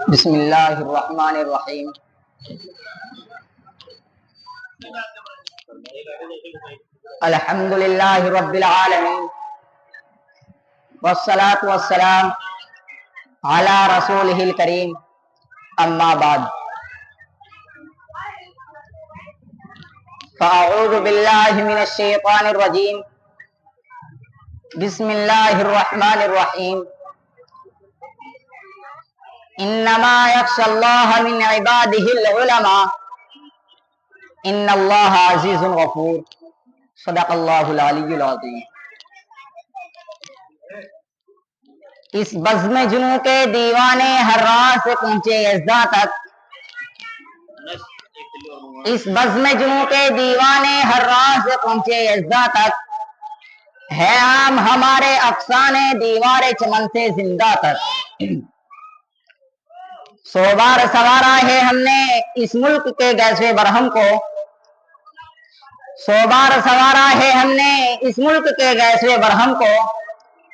بسم اللہ الرحمن الرحیم الحمد للہ رب العالمین والصلاة والسلام علی رسولہ الکریم اما بعد فاعوذ باللہ من الشیطان الرجیم بسم اللہ الرحمن الرحیم انما یخشی اللہ من عبادہ العلماء ان اللہ عزیز غفور صدق اللہ العلی العظیم۔ اس بزم جنوں کے دیوانے ہر راہ سے پہنچے یزداں تک، اس بزم جنوں کے دیوانے ہر راہ سے پہنچے یزداں تک، ہے عام ہمارے افسانے دیوار چمن سے زندہ تک۔ سو بار سوارا ہے ہم نے اس ملک کے گیسوے برہم کو، سو بار سوارا ہے ہم نے اس ملک کے گیسوے برہم کو،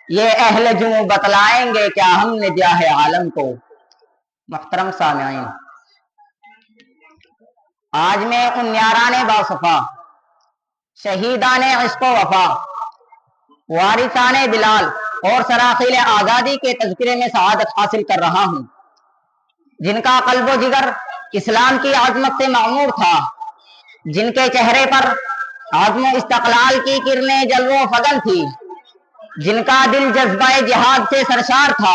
یہ اہل جنوں بتلائیں گے کیا ہم نے دیا ہے عالم کو۔ محترم سامعین، آج میں ان یاران باصفا، شہیدان عشق و وفا، وارثان بلال اور سراخیل آزادی کے تذکرے میں سعادت حاصل کر رہا ہوں، جن کا قلب و جگر اسلام کی عظمت سے معمور تھا، جن کے چہرے پر عزم و استقلال کی کرنیں جلوہ و فغن تھی، جن کا دل جذبہ جہاد سے سرشار تھا،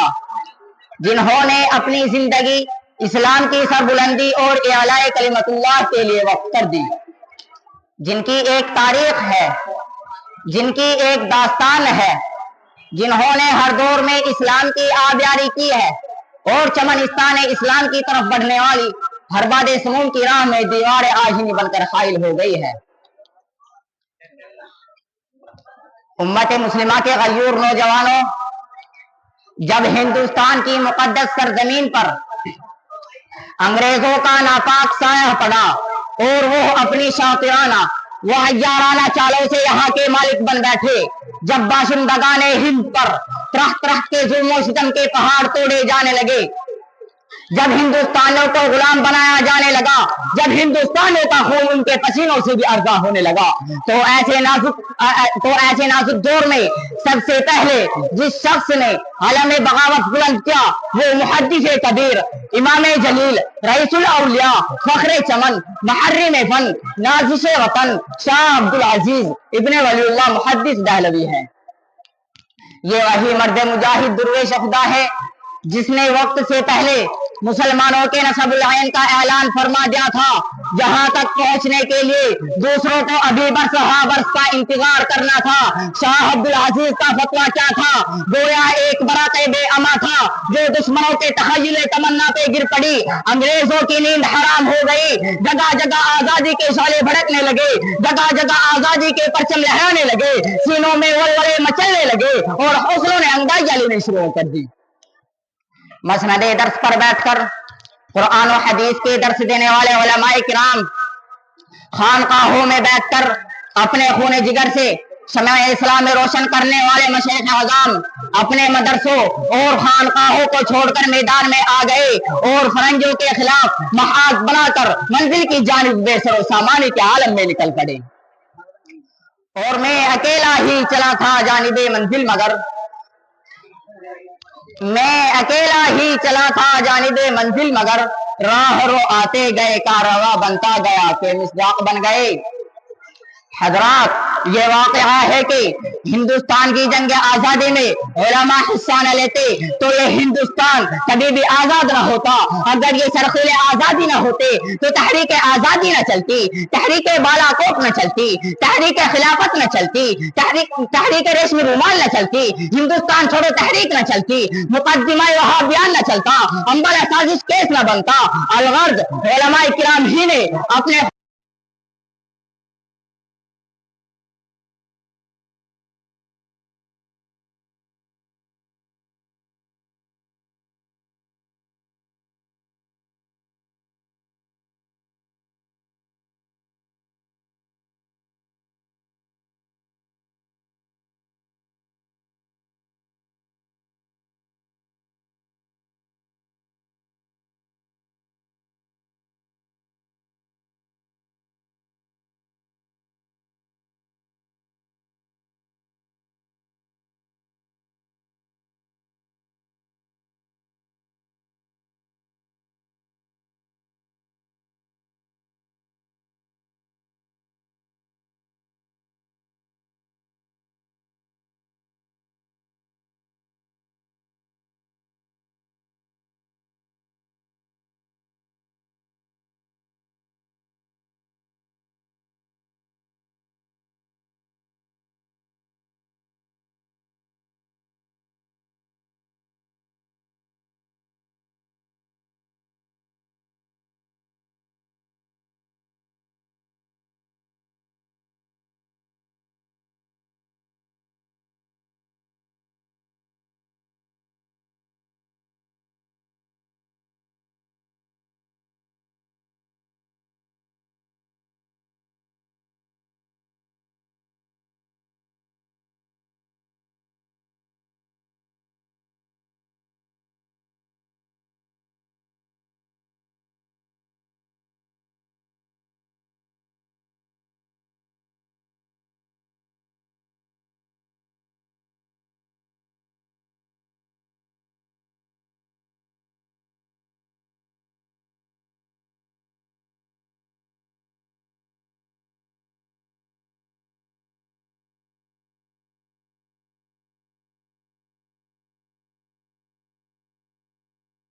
جنہوں نے اپنی زندگی اسلام کی سربلندی اور اعلاء کلمت اللہ کے لیے وقف کر دی، جن کی ایک تاریخ ہے، جن کی ایک داستان ہے، جنہوں نے ہر دور میں اسلام کی آبیاری کی ہے اور چمنستان اسلام کی طرف بڑھنے والی ہر باد سموم کی راہ میں دیوار آہنی بن کر حائل ہو گئی ہے۔ امت مسلمہ کے غیور نوجوانوں، جب ہندوستان کی مقدس سرزمین پر انگریزوں کا ناپاک سایہ پڑا اور وہ اپنی شاطرانہ و عیارانہ چالوں سے یہاں کے مالک بن بیٹھے، جب باشندگان ہند پر طرح طرح کے ظلم و ستم کے پہاڑ توڑے جانے لگے، جب ہندوستانیوں کو غلام بنایا جانے لگا، جب ہندوستانیوں کا خون ان کے پسینوں سے بھی ارزاں ہونے لگا، تو ایسے نازک دور میں سب سے پہلے جس شخص نے علم بغاوت بلند کیا وہ محدث کبیر، امام جلیل، رئیس الاولیاء، فخر چمن، محرم فن، نازش وطن، شاہ عبدالعزیز ابن ولی اللہ محدث دہلوی ہیں۔ یہ وہی مرد مجاہد درویش خدا ہے جس نے وقت سے پہلے مسلمانوں کے نسب العین کا اعلان فرما دیا تھا۔ جہاں تک پہنچنے کے لیے دوسروں کو ابھی برس ہا برس کا انتظار کرنا تھا، شاہ عبدالعزیز کا فتویٰ کیا تھا؟ گویا ایک برات بے اما تھا جو دشمنوں کے تخیل تمنا پہ گر پڑی، انگریزوں کی نیند حرام ہو گئی، جگہ جگہ آزادی کے شعلے بھڑکنے لگے، جگہ جگہ آزادی کے پرچم لہرانے لگے، سینوں میں ولولے مچلنے لگے اور حوصلوں نے انگڑائیاں لینی شروع کر دی۔ مسند درس پر بیٹھ کر قرآن و حدیث کے درس دینے والے علماء کرام، خانقاہوں میں بیٹھ کر اپنے خون جگر سے شمع اسلام میں روشن کرنے والے مشائخ اعظام اپنے مدرسوں اور خانقاہوں کو چھوڑ کر میدان میں آ گئے اور فرنگیوں کے خلاف محاذ بنا کر منزل کی جانب بے سر و سامانی کے عالم میں نکل پڑے، اور میں اکیلا ہی چلا تھا جانب منزل، مگر میں اکیلا ہی چلا تھا جانب منزل، مگر راہ رو آتے گئے کارواں بنتا گیا کہ مصداق بن گئے۔ حضرات، یہ واقعہ ہے کہ ہندوستان کی جنگ آزادی میں علماء حصہ نہ لیتے تو یہ ہندوستان کبھی بھی آزاد نہ ہوتا۔ اگر یہ سرخیل آزادی نہ ہوتے تو تحریک آزادی نہ چلتی، تحریک بالا کوٹ نہ چلتی، تحریک خلافت نہ چلتی، تحریک ریشمی رومال نہ چلتی، ہندوستان چھوڑو تحریک نہ چلتی، مقدمہ وہابیان نہ چلتا، امبلا سازش کیس نہ بنتا۔ الغرض علماء کرام ہی نے اپنے